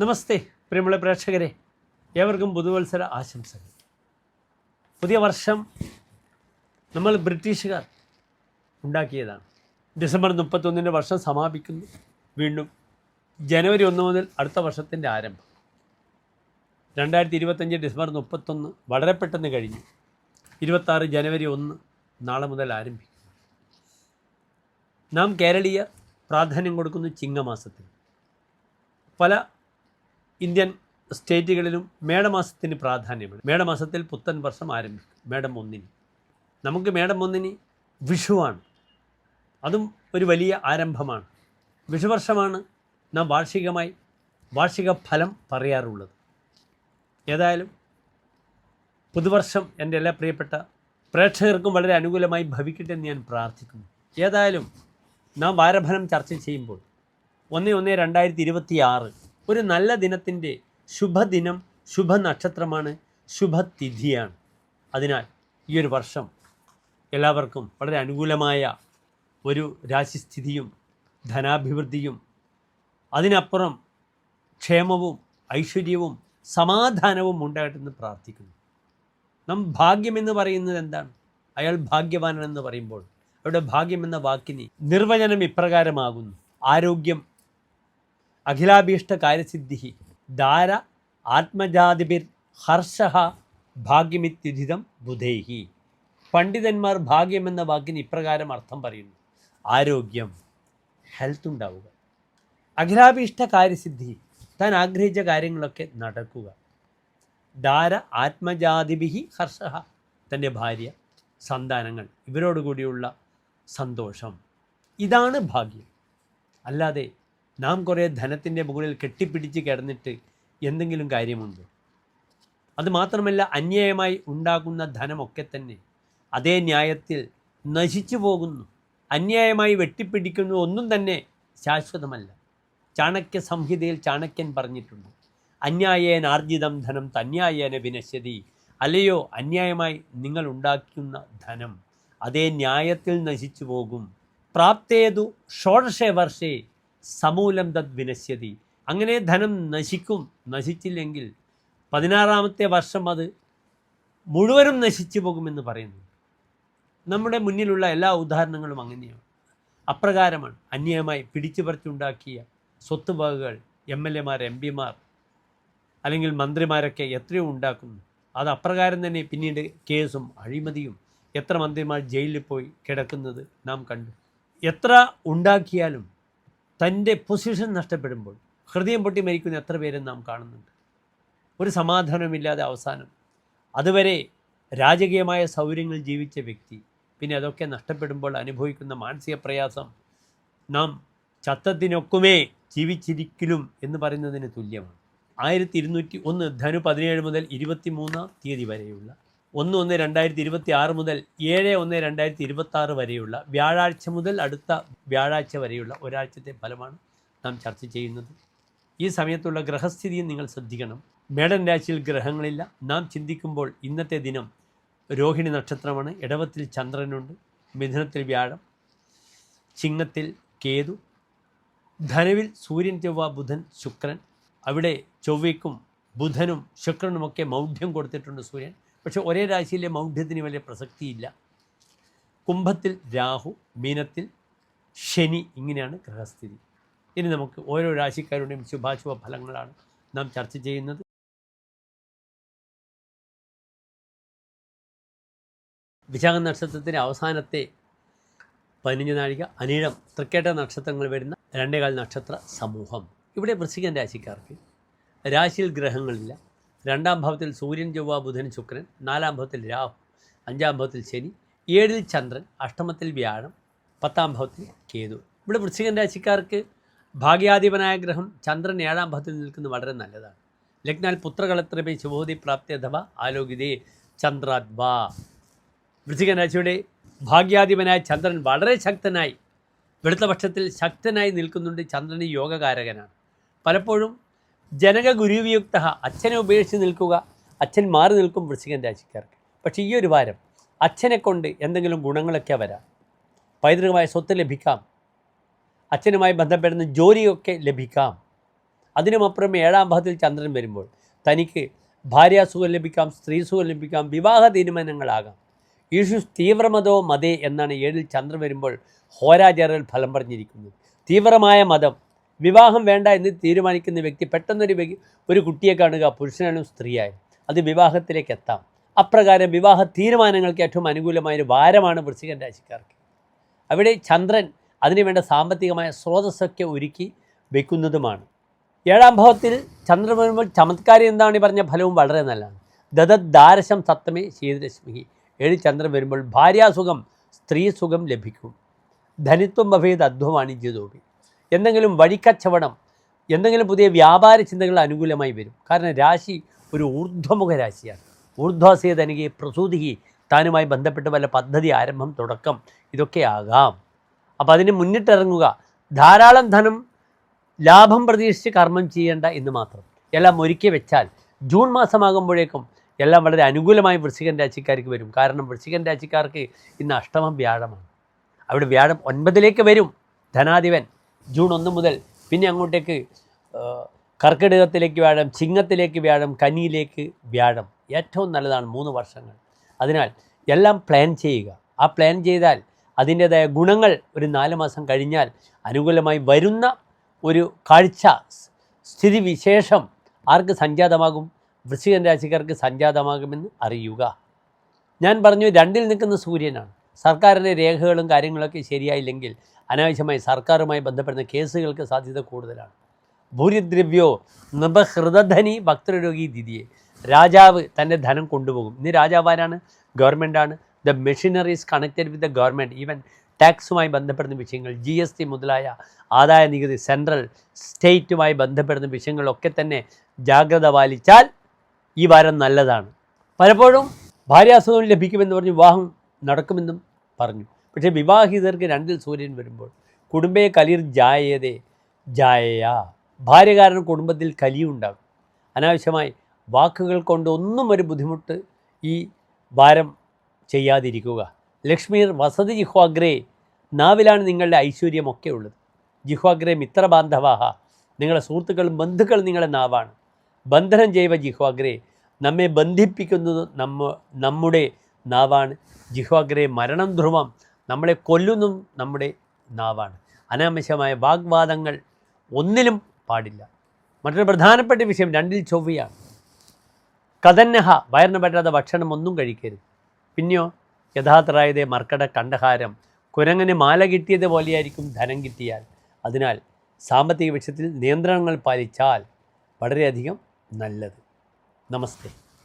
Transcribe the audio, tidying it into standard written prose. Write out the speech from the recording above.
നമസ്തേ പ്രിയമുള്ള പ്രേക്ഷകരെ, ഏവർക്കും പുതുവത്സര ആശംസകൾ. പുതിയ വർഷം നമ്മൾ ബ്രിട്ടീഷുകാർ ഉണ്ടാക്കിയതാണ്. ഡിസംബർ 31 വർഷം സമാപിക്കുന്നു. വീണ്ടും ജനുവരി 1 മുതൽ അടുത്ത വർഷത്തിൻ്റെ ആരംഭം. 2025 ഡിസംബർ 31 വളരെ പെട്ടെന്ന് കഴിഞ്ഞു. 26 ജനുവരി 1 നാളെ മുതൽ ആരംഭിക്കും. നാം കേരളീയർ പ്രാധാന്യം കൊടുക്കുന്നു ചിങ്ങമാസത്തിന്. പല ഇന്ത്യൻ സ്റ്റേറ്റുകളിലും മേടമാസത്തിന് പ്രാധാന്യമാണ്. മേടമാസത്തിൽ പുത്തൻ വർഷം ആരംഭിക്കും. മേടം 1 നമുക്ക് മേടം 1 വിഷുവാണ്. അതും ഒരു വലിയ ആരംഭമാണ്. വിഷുവർഷമാണ് നാം വാർഷിക ഫലം പറയാറുള്ളത്. ഏതായാലും പുതുവർഷം എൻ്റെ എല്ലാ പ്രിയപ്പെട്ട പ്രേക്ഷകർക്കും വളരെ അനുകൂലമായി ഭവിക്കട്ടെ എന്ന് ഞാൻ പ്രാർത്ഥിക്കുന്നു. ഏതായാലും നാം വാരഫലം ചർച്ച ചെയ്യുമ്പോൾ 1/1/2026 ഒരു നല്ല ദിനത്തിൻ്റെ ശുഭദിനം, ശുഭനക്ഷത്രമാണ്, ശുഭതിഥിയാണ്. അതിനാൽ ഈ ഒരു വർഷം എല്ലാവർക്കും വളരെ അനുകൂലമായ ഒരു രാശിസ്ഥിതിയും ധനാഭിവൃദ്ധിയും അതിനപ്പുറം ക്ഷേമവും ഐശ്വര്യവും സമാധാനവും ഉണ്ടായിട്ടെന്ന് പ്രാർത്ഥിക്കുന്നു. നാം ഭാഗ്യമെന്ന് പറയുന്നത് എന്താണ്? അയാൾ ഭാഗ്യവാനെന്ന് പറയുമ്പോൾ അവിടെ ഭാഗ്യമെന്ന വാക്കിന് നിർവചനം ഇപ്രകാരമാകുന്നു: ആരോഗ്യം, അഖിലാഭീഷ്ട കാര്യസിദ്ധി, ധാര, ആത്മജാതിഭിർ ഹർഷഃ, ഭാഗ്യമിത്യുദിതം ബുധൈഹി. പണ്ഡിതന്മാർ ഭാഗ്യമെന്ന വാക്കിന് ഇപ്രകാരം അർത്ഥം പറയുന്നു: ആരോഗ്യം, ഹെൽത്ത് ഉണ്ടാവുക, അഖിലാഭീഷ്ട കാര്യസിദ്ധി, താൻ ആഗ്രഹിച്ച കാര്യങ്ങളൊക്കെ നടക്കുക, ധാര, ആത്മജാതിഭിഹി ഹർഷഃ, തൻ്റെ ഭാര്യ, സന്താനങ്ങൾ ഇവരോടുകൂടിയുള്ള സന്തോഷം. ഇതാണ് ഭാഗ്യം. അല്ലാതെ നാം കുറേ ധനത്തിൻ്റെ മുകളിൽ കെട്ടിപ്പിടിച്ച് കിടന്നിട്ട് എന്തെങ്കിലും കാര്യമുണ്ടോ? അതുമാത്രമല്ല, അന്യായമായി ഉണ്ടാകുന്ന ധനമൊക്കെ തന്നെ അതേ ന്യായത്തിൽ നശിച്ചു പോകുന്നു. അന്യായമായി വെട്ടിപ്പിടിക്കുന്ന ഒന്നും തന്നെ ശാശ്വതമല്ല. ചാണക്യ സംഹിതയിൽ ചാണക്യൻ പറഞ്ഞിട്ടുണ്ട്: അന്യായേന ആർജിതം ധനം തന്യായേന വിനശ്യതി. അല്ലയോ, അന്യായമായി നിങ്ങൾ ഉണ്ടാക്കുന്ന ധനം അതേ ന്യായത്തിൽ നശിച്ചു പോകും. പ്രാപ്തേതു ഷോഡശേ വർഷേ സമൂലം തദ് വിനശ്യതി. അങ്ങനെ ധനം നശിക്കും. നശിച്ചില്ലെങ്കിൽ 16ാമത്തെ വർഷം അത് മുഴുവനും നശിച്ചു പോകുമെന്ന് പറയുന്നു. നമ്മുടെ മുന്നിലുള്ള എല്ലാ ഉദാഹരണങ്ങളും അങ്ങനെയാണ്. അപ്രകാരമാണ് അന്യായമായി പിടിച്ചു പറിച്ചുണ്ടാക്കിയ സ്വത്തുവകകൾ MLA മാർ, MP മാർ അല്ലെങ്കിൽ മന്ത്രിമാരൊക്കെ എത്രയോ ഉണ്ടാക്കുന്നു. അത് അപ്രകാരം തന്നെ പിന്നീട് കേസും അഴിമതിയും എത്ര മന്ത്രിമാർ ജയിലിൽ പോയി കിടക്കുന്നത് നാം കണ്ടു. എത്ര ഉണ്ടാക്കിയാലും തൻ്റെ പൊസിഷൻ നഷ്ടപ്പെടുമ്പോൾ ഹൃദയം പൊട്ടി മരിക്കുന്ന എത്ര പേരും നാം കാണുന്നുണ്ട്. ഒരു സമാധാനമില്ലാതെ അവസാനം അതുവരെ രാജകീയമായ സൗകര്യങ്ങളിൽ ജീവിച്ച വ്യക്തി പിന്നെ അതൊക്കെ നഷ്ടപ്പെടുമ്പോൾ അനുഭവിക്കുന്ന മാനസിക പ്രയാസം നാം ചത്തത്തിനൊക്കുമേ ജീവിച്ചിരിക്കലും എന്ന് പറയുന്നതിന് തുല്യമാണ്. 1201 ധനു 17 മുതൽ 23 തീയതി വരെയുള്ള 1/1/2026 മുതൽ 7/1/2026 വരെയുള്ള വ്യാഴാഴ്ച മുതൽ അടുത്ത വ്യാഴാഴ്ച വരെയുള്ള ഒരാഴ്ചത്തെ ഫലമാണ് നാം ചർച്ച ചെയ്യുന്നത്. ഈ സമയത്തുള്ള ഗ്രഹസ്ഥിതിയും നിങ്ങൾ ശ്രദ്ധിക്കണം. മേടൻ രാശിയിൽ ഗ്രഹങ്ങളില്ല. നാം ചിന്തിക്കുമ്പോൾ ഇന്നത്തെ ദിനം രോഹിണി നക്ഷത്രമാണ്. ഇടവത്തിൽ ചന്ദ്രനുണ്ട്, മിഥുനത്തിൽ വ്യാഴം, ചിങ്ങത്തിൽ കേതു, ധനുവിൽ സൂര്യൻ, ചൊവ്വ, ബുധൻ, ശുക്രൻ. അവിടെ ചൊവ്വയ്ക്കും ബുധനും ശുക്രനുമൊക്കെ മൗഢ്യം കൊടുത്തിട്ടുണ്ട് സൂര്യൻ. പക്ഷേ ഒരേ രാശിയിലെ മൗഢ്യത്തിന് വലിയ പ്രസക്തിയില്ല. കുംഭത്തിൽ രാഹു, മീനത്തിൽ ശനി. ഇങ്ങനെയാണ് ഗ്രഹസ്ഥിതി. ഇനി നമുക്ക് ഓരോ രാശിക്കാരുടെയും ശുഭാശുഭ ഫലങ്ങളാണ് നാം ചർച്ച ചെയ്യുന്നത്. വിശാഖ നക്ഷത്രത്തിൻ്റെ അവസാനത്തെ 15 നാഴിക, അനിഴം, തൃക്കേട്ട നക്ഷത്രങ്ങൾ വരുന്ന 2.25 നക്ഷത്ര സമൂഹം. ഇവിടെ വൃശ്ചികൻ രാശിക്കാർക്ക് രാശിയിൽ ഗ്രഹങ്ങളില്ല. 2ാം ഭാവത്തിൽ സൂര്യൻ, ചൊവ്വ, ബുധൻ, ശുക്രൻ, 4ാം ഭാവത്തിൽ രാഹു, 5ാം ഭാവത്തിൽ ശനി, 7ൽ ചന്ദ്രൻ, അഷ്ടമത്തിൽ വ്യാഴം, 10ാം ഭാവത്തിൽ കേതു. ഇവിടെ വൃശ്ചികൻ രാശിക്കാർക്ക് ഭാഗ്യാധിപനായ ഗ്രഹം ചന്ദ്രൻ 7ാം ഭാവത്തിൽ നിൽക്കുന്നത് വളരെ നല്ലതാണ്. ലഗ്നാൽ പുത്രകളത്രമേ ശുഭോതി പ്രാപ്തി അഥവാ ആലോകിതേ ചന്ദ്രാദ്വാ. വൃശ്ചികൻ രാശിയുടെ ഭാഗ്യാധിപനായ ചന്ദ്രൻ വളരെ ശക്തനായി, വെളുത്ത പക്ഷത്തിൽ ശക്തനായി നിൽക്കുന്നുണ്ട്. ചന്ദ്രൻ യോഗകാരകനാണ്. പലപ്പോഴും ജനക ഗുരുവിയുക്ത, അച്ഛനെ ഉപേക്ഷിച്ച് നിൽക്കുക, അച്ഛൻ മാറി നിൽക്കും വൃശ്ചികൻ രാശിക്കാർക്ക്. പക്ഷേ ഈ ഒരു വാരം അച്ഛനെ കൊണ്ട് എന്തെങ്കിലും ഗുണങ്ങളൊക്കെ വരാം. പൈതൃകമായ സ്വത്ത് ലഭിക്കാം, അച്ഛനുമായി ബന്ധപ്പെടുന്ന ജോലിയൊക്കെ ലഭിക്കാം. അതിനുമപ്പുറം 7-ാം ഭാവത്തിൽ ചന്ദ്രൻ വരുമ്പോൾ തനിക്ക് ഭാര്യാസുഖം ലഭിക്കാം, സ്ത്രീസുഖം ലഭിക്കാം, വിവാഹ തീരുമാനങ്ങളാകാം. ഈഷു തീവ്രമതോ മതേ എന്നാണ് 7-ൽ ചന്ദ്രൻ വരുമ്പോൾ ഹോരാചാര്യർ ഫലം പറഞ്ഞിരിക്കുന്നത്. തീവ്രമായ മതം, വിവാഹം വേണ്ട എന്ന് തീരുമാനിക്കുന്ന വ്യക്തി ഒരു കുട്ടിയെ കാണുക, പുരുഷനായാലും സ്ത്രീയായാലും, അത് വിവാഹത്തിലേക്ക് എത്താം. അപ്രകാരം വിവാഹ തീരുമാനങ്ങൾക്ക് ഏറ്റവും അനുകൂലമായൊരു വാരമാണ് വൃശ്ചികൻ രാശിക്കാർക്ക്. അവിടെ ചന്ദ്രൻ അതിനുവേണ്ട സാമ്പത്തികമായ സ്രോതസ്സൊക്കെ ഒരുക്കി വയ്ക്കുന്നതുമാണ്. 7-ാം ഭാവത്തിൽ ചന്ദ്രൻ വരുമ്പോൾ ചമത്കാരം എന്താണ് ഈ പറഞ്ഞ ഫലവും വളരെ നല്ലതാണ്. ദദദ്ദാരശം സപ്തമേ ശീതരശ്മി. 7 ചന്ദ്രൻ വരുമ്പോൾ ഭാര്യാസുഖം, സ്ത്രീസുഖം ലഭിക്കും. ധനിത്വം ഭവേത് അധ്വവാണിജ്യതോപി. എന്തെങ്കിലും വഴിക്കച്ചവടം, എന്തെങ്കിലും പുതിയ വ്യാപാര ചിന്തകൾ അനുകൂലമായി വരും. കാരണം രാശി ഒരു ഊർധ്വമുഖ രാശിയാണ്. ഊർധ്വാസേ ധനികെ പ്രസൂതികി. താനുമായി ബന്ധപ്പെട്ട് വല്ല പദ്ധതി ആരംഭം, തുടക്കം ഇതൊക്കെ ആകാം. അപ്പോൾ അതിന് മുന്നിട്ടിറങ്ങുക. ധാരാളം ധനം, ലാഭം പ്രതീക്ഷിച്ച് കർമ്മം ചെയ്യേണ്ട എന്ന് മാത്രം. എല്ലാം ഒരുക്കി വെച്ചാൽ ജൂൺ മാസമാകുമ്പോഴേക്കും എല്ലാം വളരെ അനുകൂലമായി വൃശ്ചികൻ രാശിക്കാർക്ക് വരും. കാരണം വൃശ്ചികൻ രാശിക്കാർക്ക് ഇന്ന് അഷ്ടമം വ്യാഴമാണ്. അവിടെ വ്യാഴം 9ലേക്ക് വരും. ധനാധിപൻ ജൂൺ 1 മുതൽ പിന്നെ അങ്ങോട്ടേക്ക് കർക്കിടകത്തിലേക്ക് വ്യാഴം, ചിങ്ങത്തിലേക്ക് വ്യാഴം, കന്നിയിലേക്ക് വ്യാഴം. ഏറ്റവും നല്ലതാണ് 3 വർഷങ്ങൾ. അതിനാൽ എല്ലാം പ്ലാൻ ചെയ്യുക. ആ പ്ലാൻ ചെയ്താൽ അതിൻ്റേതായ ഗുണങ്ങൾ ഒരു 4 മാസം കഴിഞ്ഞാൽ അനുകൂലമായി വരുന്ന ഒരു കാഴ്ച, സ്ഥിതിവിശേഷം ആർക്ക് സംജാതമാകും? വൃശ്ചികൻ രാശിക്കാർക്ക് സംജാതമാകുമെന്ന് അറിയുക. ഞാൻ പറഞ്ഞു 2-ൽ നിൽക്കുന്ന സൂര്യനാണ്. സർക്കാരിൻ്റെ രേഖകളും കാര്യങ്ങളൊക്കെ ശരിയായില്ലെങ്കിൽ അനാവശ്യമായി സർക്കാരുമായി ബന്ധപ്പെടുന്ന കേസുകൾക്ക് സാധ്യത കൂടുതലാണ്. ഭൂരിദ്രവ്യോ നൃപഹൃതധനി ഭക്തരോഗി ദിതിയെ. രാജാവ് തൻ്റെ ധനം കൊണ്ടുപോകും. ഇന്ന് രാജാവാരാണ്? ഗവൺമെൻറ്റാണ്. The machineries connected with the government. Even ടാക്സുമായി ബന്ധപ്പെടുന്ന വിഷയങ്ങൾ, GST മുതലായ ആദായ നികുതി, സെൻട്രൽ സ്റ്റേറ്റുമായി ബന്ധപ്പെടുന്ന വിഷയങ്ങളൊക്കെ തന്നെ ജാഗ്രത പാലിച്ചാൽ ഈ വാരം നല്ലതാണ്. പലപ്പോഴും ഭാര്യാസുഖം ലഭിക്കുമെന്ന് പറഞ്ഞ് വിവാഹം നടക്കുമെന്നും പറഞ്ഞു. പക്ഷേ വിവാഹിതർക്ക് 2-ൽ സൂര്യൻ വരുമ്പോൾ കുടുംബേ കലിർ ജായതേ ജായയ. ഭാര്യ കാരണം കുടുംബത്തിൽ കലിയുണ്ടാകും. അനാവശ്യമായി വാക്കുകൾ കൊണ്ട് ഒന്നും ഒരു ബുദ്ധിമുട്ട് ഈ വാരം ചെയ്യാതിരിക്കുക. ലക്ഷ്മീർ വസതി ജിഹ്വാഗ്രേ. നാവിലാണ് നിങ്ങളുടെ ഐശ്വര്യമൊക്കെ ഉള്ളത്. ജിഹ്വാഗ്രേ മിത്രബാന്ധവാഹ. നിങ്ങളുടെ സുഹൃത്തുക്കളും ബന്ധുക്കളും നിങ്ങളുടെ നാവാണ്. ബന്ധനം ചെയ്വ ജിഹ്വാഗ്രേ. നമ്മെ ബന്ധിപ്പിക്കുന്നത് നമ്മുടെ നാവാണ്. ജിഹ്വാഗ്രേ മരണം ധ്രുവം. നമ്മളെ കൊല്ലുന്നതും നമ്മുടെ നാവാണ്. അനാവശ്യമായ വാഗ്വാദങ്ങൾ ഒന്നിലും പാടില്ല. മറ്റൊരു പ്രധാനപ്പെട്ട വിഷയം 2-ൽ ചൊവ്വയാണ്. കഥന്നഹ. വയറിന് പറ്റാത്ത ഭക്ഷണം ഒന്നും കഴിക്കരുത്. പിന്നെയോ യഥാർത്ഥരായതേ മർക്കട കണ്ഠഹാരം. കുരങ്ങനെ മാല കിട്ടിയത് പോലെയായിരിക്കും ധനം കിട്ടിയാൽ. അതിനാൽ സാമ്പത്തിക വിഷയത്തിൽ നിയന്ത്രണങ്ങൾ പാലിച്ചാൽ വളരെയധികം നല്ലത്. നമസ്തേ.